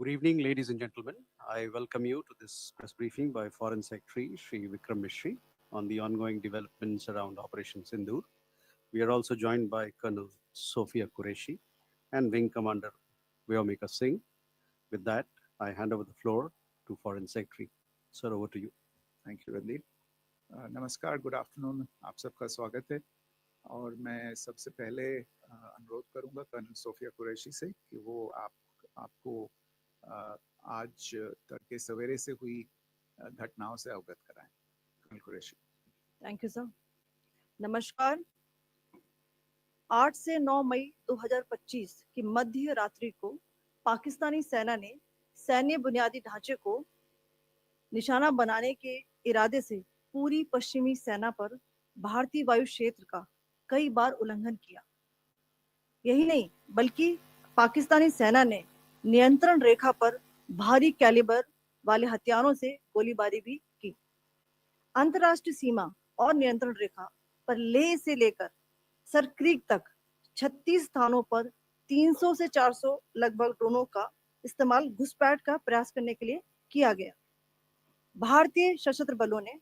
Good evening, ladies and gentlemen. I welcome you to this press briefing by Foreign Secretary Shri Vikram Mishri on the ongoing developments around Operation Sindoor. We are also joined by Colonel Sophia Qureshi and Wing Commander Vyomika Singh. With that, I hand over the floor to Foreign Secretary. Sir, over to you. Thank you Randeep नमस्कार good afternoon आप सबका स्वागत है और मैं सबसे पहले अनुरोध करूंगा कर्नल सोफिया कुरैशी से कि वो आपको आज तड़के सवेरे से हुई घटनाओं से अवगत कराएं। Colonel Qureshi. Thank you sir. नमस्कार। 8 से 9 मई 2025 की मध्य रात्रि को पाकिस्तानी सेना ने सैन्य बुनियादी ढांचे को निशाना बनाने के इरादे से पूरी पश्चिमी सेना पर भारतीय वायु क्षेत्र का कई बार उल्लंघन किया। यही नहीं बल्कि पाकिस्तानी सेना ने नियंत्रण रेखा पर भारी कैलिबर वाले हथियारों से गोलीबारी भी की। अंतर्राष्ट्रीय सीमा और नियंत्रण रेखा पर लेह से लेकर सरक्रीक तक 36 स्थानों पर 300 से 400 लगभग ड्रोनों का इस्तेमाल घुसपैठ का प्रयास करने के लिए किया गया। भारतीय सशस्त्र बलों ने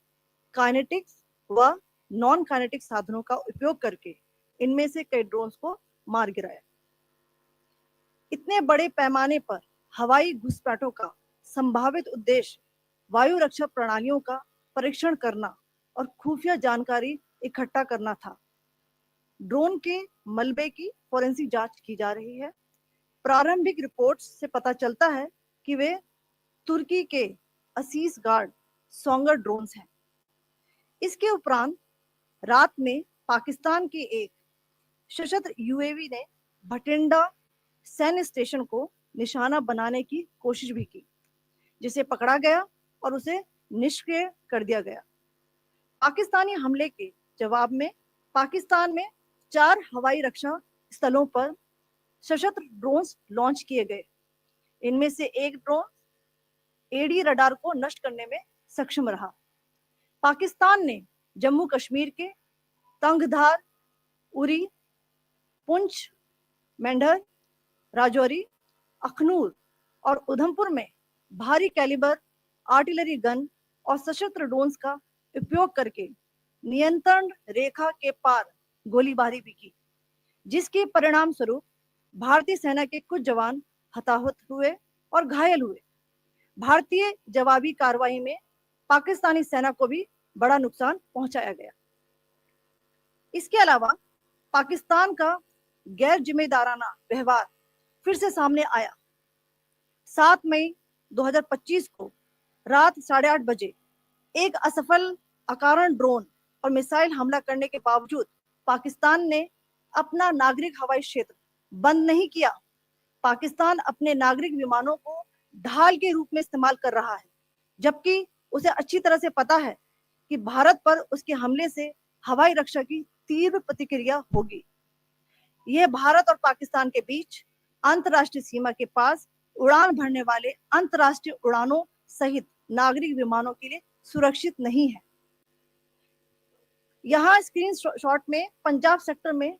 काइनेटिक्स व नॉन काइनेटिक साधनों का उपयोग करके इनमें से कई ड्रोन्स को मार गिराया। इतने बड़े पैमाने पर हवाई घुसपैठों का संभावित उद्देश्य वायु रक्षा प्रणालियों का परीक्षण करना और खुफिया जानकारी इकट्ठा करना था। ड्रोन के मलबे की फोरेंसिक जांच की जा रही है। प्रारंभिक रिपोर्ट्स से पता चलता है कि वे तुर्की के असीस गार्ड सोंगर ड्रोन्स हैं। इसके उपरांत रात में पाकिस्तान के एक सशस्त्र यूएवी ने भटिंडा सैन्य स्टेशन को निशाना बनाने की कोशिश भी की, जिसे पकड़ा गया और उसे निष्क्रिय कर दिया गया। पाकिस्तानी हमले के जवाब में पाकिस्तान में 4 हवाई रक्षा स्थलों पर सशस्त्र ड्रोन्स लॉन्च किए गए। इनमें से एक ड्रोन एडी रडार को नष्ट करने में सक्षम रहा। पाकिस्तान ने जम्मू कश्मीर के तंगधार, उरी, पुंछ, मेंढर, राजौरी, अखनूर और उधमपुर में भारी कैलिबर आर्टिलरी गन और सशस्त्र ड्रोन्स का उपयोग करके नियंत्रण रेखा के पार गोलीबारी भी की, जिसके परिणाम स्वरूप भारतीय सेना के कुछ जवान हताहत हुए और घायल हुए। भारतीय जवाबी कार्रवाई में पाकिस्तानी सेना को भी बड़ा नुकसान पहुंचाया गया। इसके अलावा पाकिस्तान का गैर जिम्मेदाराना व्यवहार फिर से सामने आया। 7 मई 2025 को रात 8:30 बजे एक असफल अकारण ड्रोन और मिसाइल हमला करने के बावजूद पाकिस्तान ने अपना नागरिक हवाई क्षेत्र बंद नहीं किया। पाकिस्तान अपने नागरिक विमानों को ढाल के रूप में इस्तेमाल कर रहा है, जबकि उसे अच्छी तरह से पता है कि भारत पर उसके हमले से हवाई रक्षा की तीव्र प्रतिक्रिया होगी। यह भारत और पाकिस्तान के बीच अंतर्राष्ट्रीय सीमा के पास उड़ान भरने वाले अंतर्राष्ट्रीय उड़ानों सहित नागरिक विमानों के लिए सुरक्षित नहीं है। यहाँ स्क्रीन शॉट में पंजाब सेक्टर में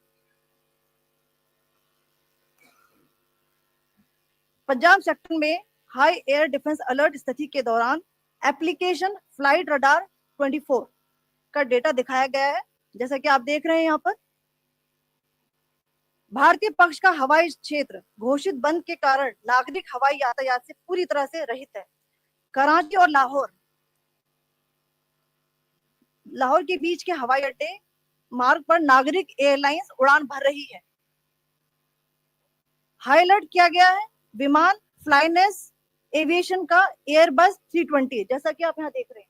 हाई एयर डिफेंस अलर्ट स्थिति के दौरान एप्लीकेशन फ्लाइट रडार 24 का डेटा दिखाया गया है। जैसा कि आप देख रहे हैं, यहाँ पर भारतीय पक्ष का हवाई क्षेत्र घोषित बंद के कारण नागरिक हवाई यातायात से पूरी तरह से रहित है। कराची और लाहौर के बीच के हवाई अड्डे मार्ग पर नागरिक एयरलाइंस उड़ान भर रही है। हाई अलर्ट किया गया है विमान फ्लाइनेस एविएशन का एयरबस 320, जैसा कि आप यहाँ देख रहे हैं,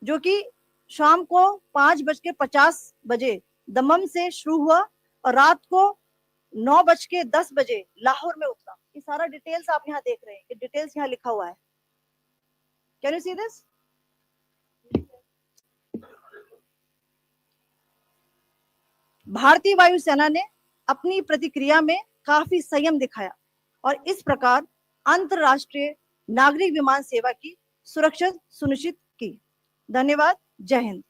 जो कि शाम को 5:50 दमम से शुरू हुआ और रात को 9:10 लाहौर में उतरा। ये सारा डिटेल्स आप यहाँ देख रहे हैं, ये डिटेल्स यहाँ लिखा हुआ है। Can you see this? भारतीय वायुसेना ने अपनी प्रतिक्रिया में काफी संयम दिखाया और इस प्रकार अंतरराष्ट्रीय नागरिक विमान सेवा की सुरक्षा सुनिश्चित की। धन्यवाद। जय Hind.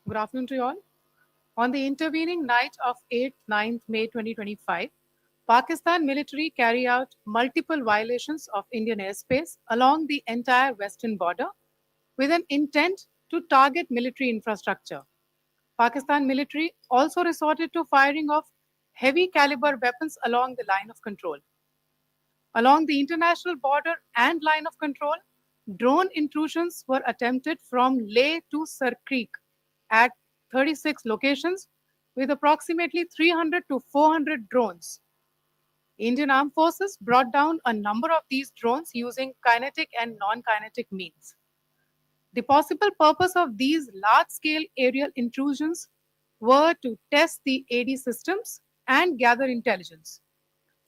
Good afternoon to you all. On the intervening night of 8-9 May 2025, Pakistan military carried out multiple violations of Indian airspace along the entire western border with an intent to target military infrastructure. Pakistan military also resorted to firing of heavy caliber weapons along the line of control. Along the international border and line of control, drone intrusions were attempted from Leh to Sir Creek at 36 locations with approximately 300 to 400 drones. Indian Armed Forces brought down a number of these drones using kinetic and non-kinetic means. The possible purpose of these large-scale aerial intrusions were to test the AD systems and gather intelligence.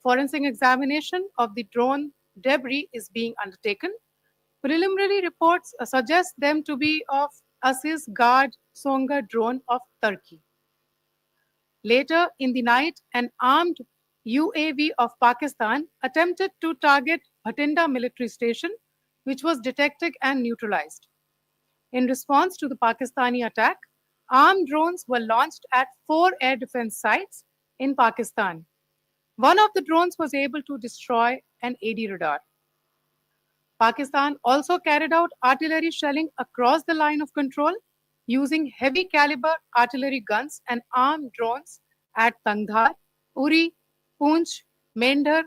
Forensic examination of the drone debris is being undertaken. Preliminary reports suggest them to be of Aziz Guard Songa drone of Turkey. Later in the night, an armed UAV of Pakistan attempted to target Bhatinda military station, which was detected and neutralized. In response to the Pakistani attack, armed drones were launched at 4 air defense sites in Pakistan. One of the drones was able to destroy an AD radar. Pakistan also carried out artillery shelling across the line of control using heavy caliber artillery guns and armed drones at Tangdhar, Uri, Poonch, Mendhar,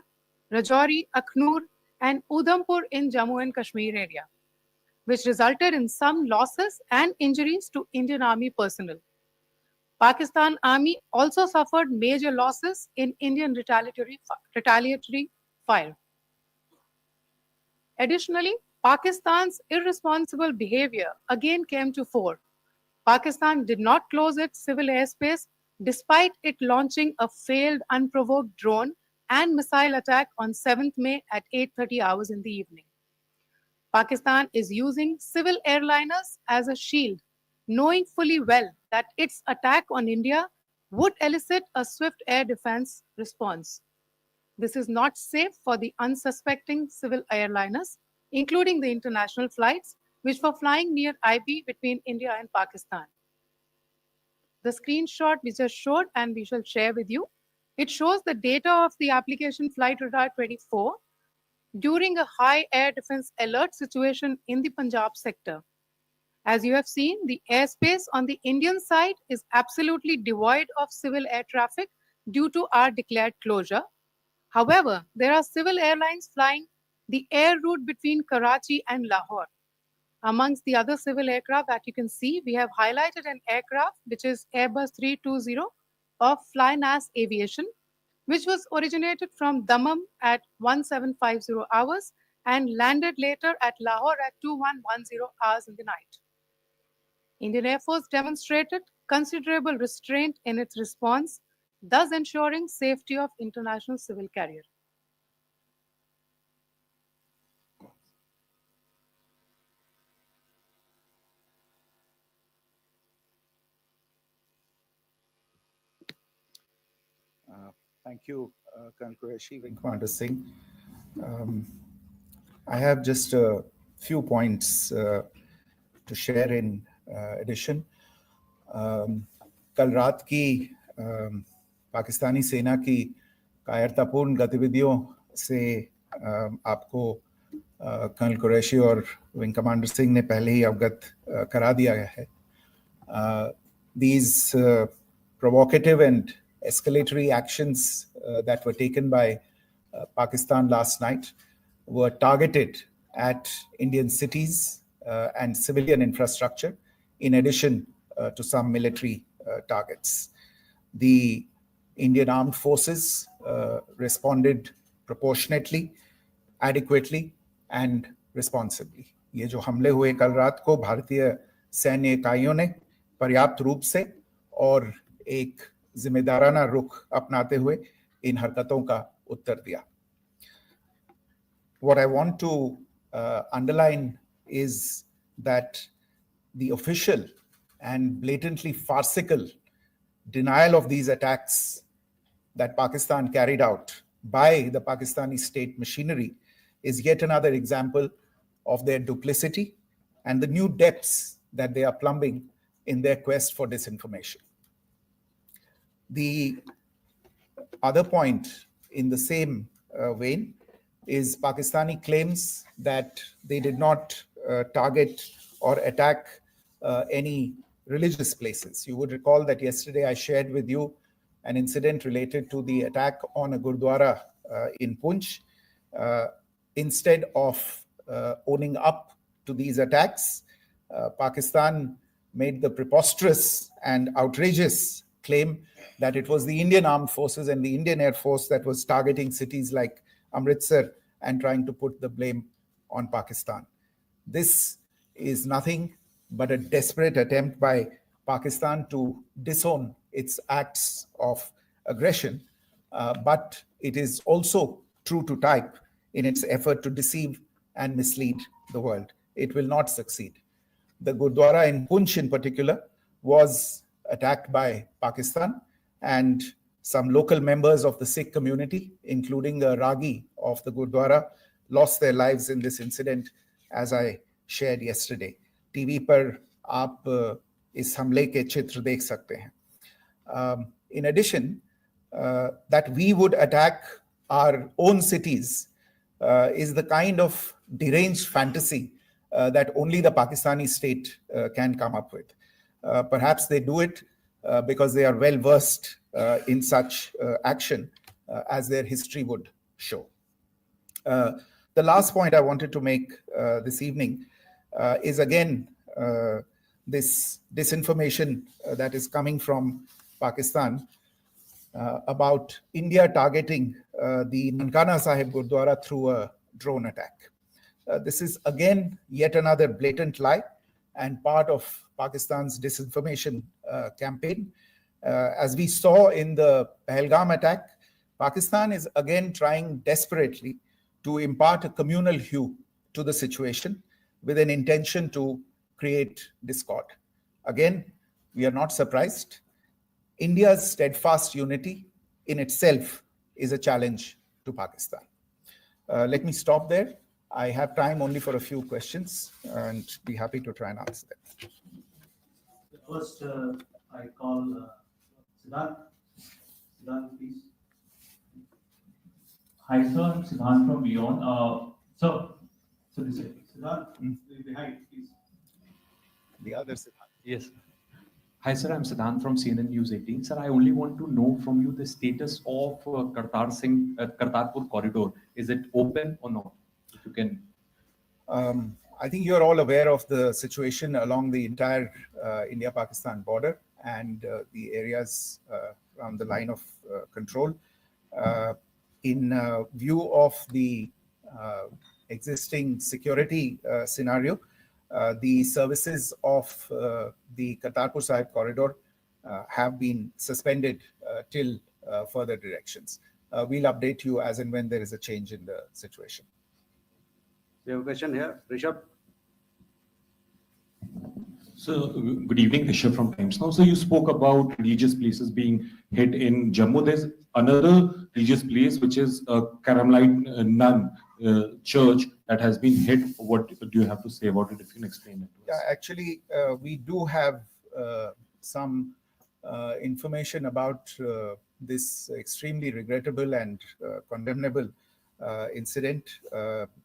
Rajouri, Akhnur, and Udhampur in Jammu and Kashmir area, which resulted in some losses and injuries to Indian Army personnel. Pakistan Army also suffered major losses in Indian retaliatory fire. Additionally, Pakistan's irresponsible behavior again came to fore. Pakistan did not close its civil airspace despite it launching a failed unprovoked drone and missile attack on 7th May at 8:30 hours in the evening. Pakistan is using civil airliners as a shield, knowing fully well that its attack on India would elicit a swift air defense response. This is not safe for the unsuspecting civil airliners, including the international flights, which were flying near IB between India and Pakistan. The screenshot we just showed and we shall share with you, it shows the data of the application Flight Radar 24 during a high air defense alert situation in the Punjab sector. As you have seen, the airspace on the Indian side is absolutely devoid of civil air traffic due to our declared closure. However, there are civil airlines flying the air route between Karachi and Lahore. Amongst the other civil aircraft that you can see, we have highlighted an aircraft which is Airbus 320 of Flynas Aviation, which was originated from Dammam at 1750 hours and landed later at Lahore at 2110 hours in the night. Indian Air Force demonstrated considerable restraint in its response, thus ensuring safety of international civil carrier. Thank you, Colonel Qureshi, Wing Commander Singh. I have just a few points to share in addition. कल रात की पाकिस्तानी सेना की कायरतापूर्ण गतिविधियों से आपको colonel Qureshi और विंग कमांडर सिंह ने पहले ही अवगत करा दिया गया है. These provocative and escalatory actions that were taken by Pakistan last night were targeted at Indian cities and civilian infrastructure, in addition to some military targets. The Indian Armed Forces responded proportionately, adequately, and responsibly. ये जो हमले हुए कल रात को भारतीय सैन्य इकाइयों ने पर्याप्त रूप से और एक जिम्मेदाराना रुख अपनाते हुए इन हरकतों का उत्तर दिया. What I want to underline is that the official and blatantly farcical denial of these attacks that Pakistan carried out by the Pakistani state machinery is yet another example of their duplicity and the new depths that they are plumbing in their quest for disinformation. The other point in the same vein is Pakistani claims that they did not target or attack any religious places. You would recall that yesterday I shared with you an incident related to the attack on a Gurdwara in Punch. Instead of owning up to these attacks, Pakistan made the preposterous and outrageous claim that it was the Indian armed forces and the Indian Air Force that was targeting cities like Amritsar and trying to put the blame on Pakistan. This is nothing but a desperate attempt by Pakistan to disown its acts of aggression, but it is also true to type in its effort to deceive and mislead the world. It will not succeed. The Gurdwara in Punch in particular was attacked by Pakistan, and some local members of the Sikh community, including the Ragi of the Gurdwara, lost their lives in this incident, as I shared yesterday. TV पर आप इस हमले के चित्र देख सकते हैं. In addition, that we would attack our own cities is the kind of deranged fantasy that only the Pakistani state can come up with. Perhaps they do it because they are well versed in such action, as their history would show. The last point I wanted to make this evening is again this disinformation that is coming from Pakistan about India targeting the Nankana Sahib Gurdwara through a drone attack. This is again yet another blatant lie and part of Pakistan's disinformation campaign. As we saw in the Pahalgam attack, Pakistan is again trying desperately to impart a communal hue to the situation with an intention to create discord. Again, we are not surprised. India's steadfast unity in itself is a challenge to Pakistan. Let me stop there. I have time only for a few questions and be happy to try and answer them. First, I call Siddharth. Siddharth, please. Hi, sir. I'm Siddharth from Beyond. So this is Siddharth, behind, please. The other Siddharth. yes. Hi, sir. I'm Siddharth from CNN News 18. Sir, I only want to know from you the status of Kartarpur corridor. Is it open or not? If you can. I think you're all aware of the situation along the entire India-Pakistan border and the areas around the line of control. In view of the existing security scenario, the services of the Kartarpur Sahib corridor have been suspended till further directions. We'll update you as and when there is a change in the situation. We have a question here. Rishabh. So, good evening, Rishabh from Times Now. So, you spoke about religious places being hit in Jammu. There's another religious place, which is a Carmelite nun church that has been hit. What do you have to say about it, if you can explain it to us? Yeah, actually, we do have some information about this extremely regrettable and condemnable incident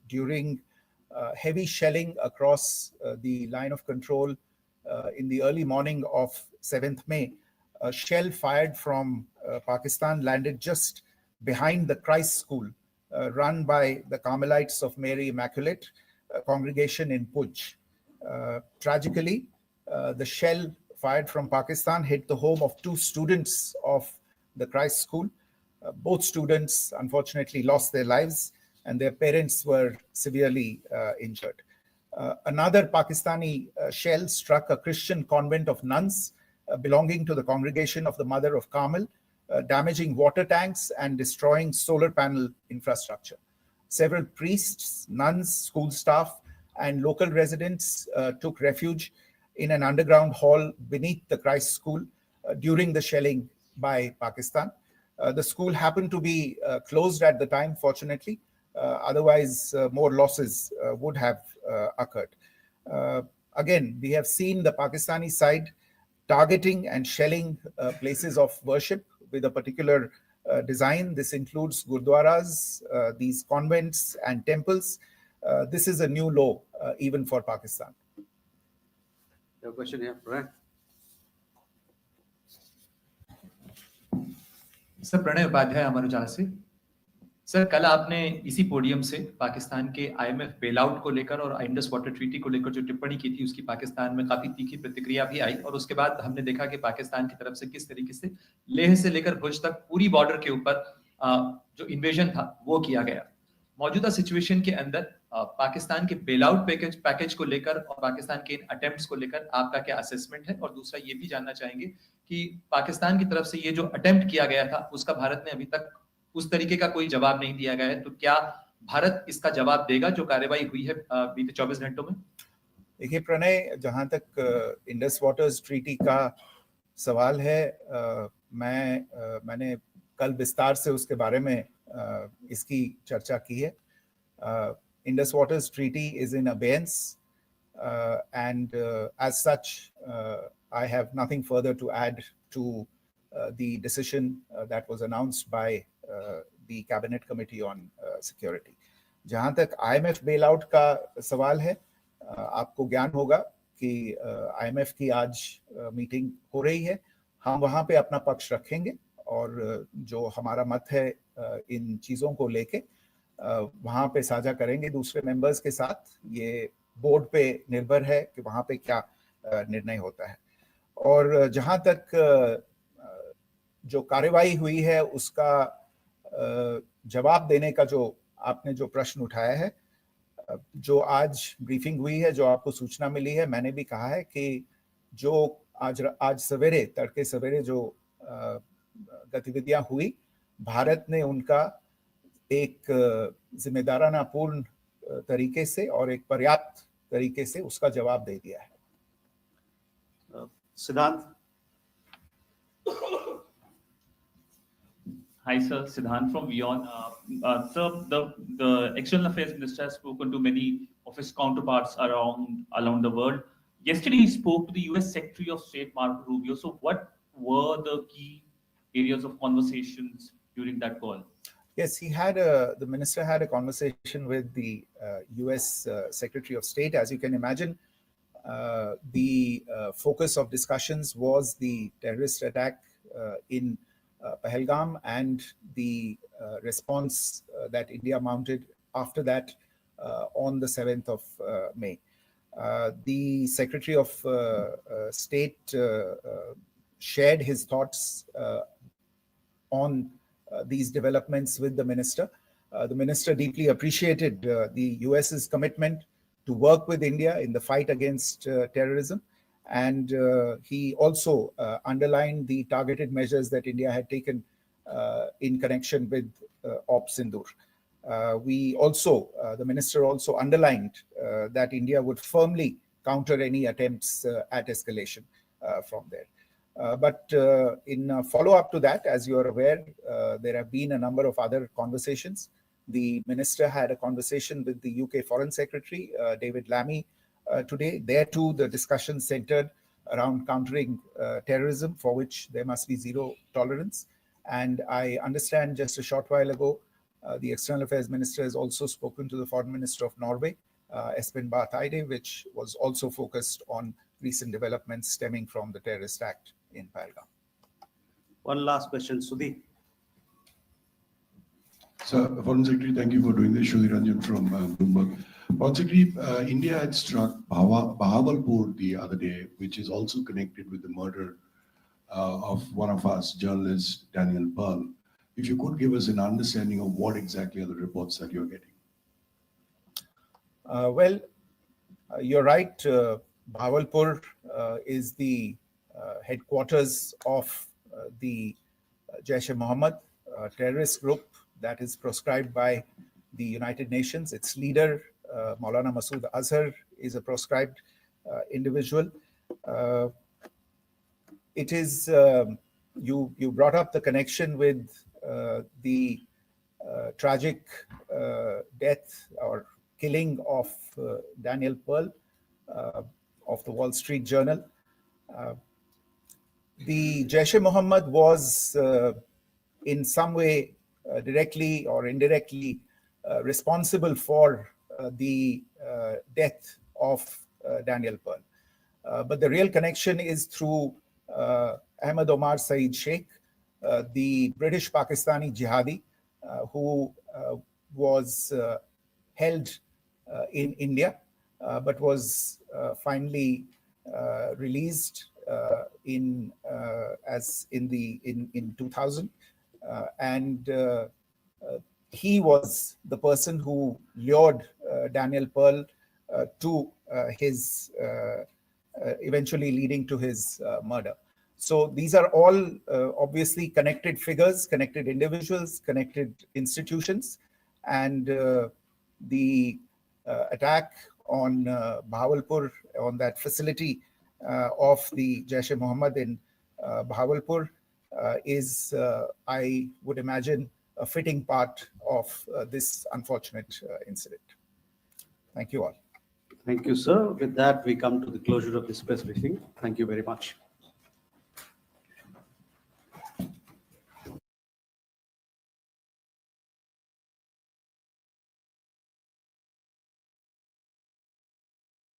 during heavy shelling across the line of control in the early morning of 7th May. A shell fired from Pakistan landed just behind the Christ School run by the Carmelites of Mary Immaculate, a congregation in Puj. Tragically, the shell fired from Pakistan hit the home of 2 students of the Christ School. Both students unfortunately lost their lives and their parents were severely injured. Another Pakistani shell struck a Christian convent of nuns belonging to the congregation of the Mother of Carmel, damaging water tanks and destroying solar panel infrastructure. Several priests, nuns, school staff, and local residents took refuge in an underground hall beneath the Christ School during the shelling by Pakistan. The school happened to be closed at the time, fortunately. Otherwise, more losses would have occurred. Again, we have seen the Pakistani side targeting and shelling places of worship with a particular design. This includes gurdwaras, these convents and temples. This is a new law even for Pakistan. Your question here, Pranay. Sir Pranay Upadhyay Amar Ujala से। Sir कल आपने इसी podium से पाकिस्तान के IMF bailout को लेकर और Indus water treaty को लेकर जो टिप्पणी की थी उसकी पाकिस्तान में काफी तीखी प्रतिक्रिया भी आई और उसके बाद हमने देखा कि पाकिस्तान की तरफ से किस तरीके से लेह से लेकर भुज तक पूरी बॉर्डर के ऊपर जो इन्वेजन था वो किया गया। मौजूदा सिचुएशन के अंदर पाकिस्तान के बेलआउट पैकेज को लेकर और पाकिस्तान के इन अटेम्प्ट्स को लेकर आपका क्या असेसमेंट है? और दूसरा ये भी जानना चाहेंगे कि पाकिस्तान की तरफ से ये जो अटेम्प्ट किया गया था उसका भारत ने अभी तक उस तरीके का कोई जवाब नहीं दिया गया है, तो क्या भारत इसका जवाब देगा जो कार्रवाई हुई है बीते 24 घंटों में? देखिए प्रणय, जहां तक इंडस वाटर्स ट्रीटी का सवाल है, मैंने कल विस्तार से उसके बारे में इसकी चर्चा की है। Indus Waters Treaty is in abeyance, and as such, I have nothing further to add to the decision that was announced by the Cabinet Committee on Security. जहाँ तक IMF bailout का सवाल है, आपको ज्ञान होगा कि IMF की आज मीटिंग हो रही है। हम वहाँ पे अपना पक्ष रखेंगे और जो हमारा मत है इन चीज़ों को लेके वहाँ पे साझा करेंगे दूसरे मेंबर्स के साथ। ये बोर्ड पे निर्भर है कि वहाँ पे क्या निर्णय होता है। और जहाँ तक जो कार्रवाई हुई है उसका जवाब देने का जो आपने जो प्रश्न उठाया है, जो आज ब्रीफिंग हुई है, जो आपको सूचना मिली है, मैंने भी कहा है कि जो आज सवेरे तड़के सवेरे जो गतिविधियां हुई, भारत ने उनका एक जिम्मेदाराना पूर्ण तरीके से और एक पर्याप्त तरीके से उसका जवाब दे दिया है। सिद्धांत। Hi, sir. Siddhant from WION. Sir, the External Affairs Minister has spoken to many of his counterparts around the world. Yesterday, he spoke to the U.S. Secretary of State, Marco Rubio. So, what were the key areas of conversations during that call? Yes, the minister had a conversation with the U.S. Secretary of State. As you can imagine, the focus of discussions was the terrorist attack in Pahalgam and the response that India mounted after that on the 7th of May. The Secretary of State shared his thoughts on these developments with the minister. The minister deeply appreciated the US's commitment to work with India in the fight against terrorism. And he also underlined the targeted measures that India had taken in connection with Op Sindoor. The minister also underlined that India would firmly counter any attempts at escalation from there. But in follow-up to that, as you are aware, there have been a number of other conversations. The minister had a conversation with the UK Foreign Secretary, David Lammy, today. There too, the discussion centered around countering terrorism, for which there must be zero tolerance. And I understand just a short while ago, the External Affairs Minister has also spoken to the Foreign Minister of Norway, Espen Barth Eide, which was also focused on recent developments stemming from the terrorist act in Pahalgam. One last question, Sudhi. Sir, Foreign Secretary, thank you for doing this. Shudhi Ranjan from Bloomberg. Foreign Secretary, India had struck Bahawalpur the other day, which is also connected with the murder of one of us, journalist Daniel Pearl. If you could give us an understanding of what exactly are the reports that you're getting. Well, you're right. Bahawalpur is the headquarters of the Jaish-e-Mohammed terrorist group that is proscribed by the United Nations. Its leader, Maulana Masood Azhar, is a proscribed individual. It is, you brought up the connection with the tragic death or killing of Daniel Pearl of the Wall Street Journal. the Jaish-e-Mohammed was in some way directly or indirectly responsible for the death of Daniel Pearl. But the real connection is through Ahmed Omar Saeed Sheikh, the British Pakistani jihadi who was held in India, but was finally released in 2000, and he was the person who lured Daniel Pearl to his eventually leading to his murder. So these are all obviously connected figures, connected individuals, connected institutions, and the attack on Bahawalpur, on that facility of the Jaish-e-Mohammed in Bahawalpur is, I would imagine, a fitting part of this unfortunate incident. Thank you all. Thank you, sir. With that, we come to the closure of this press briefing. Thank you very much.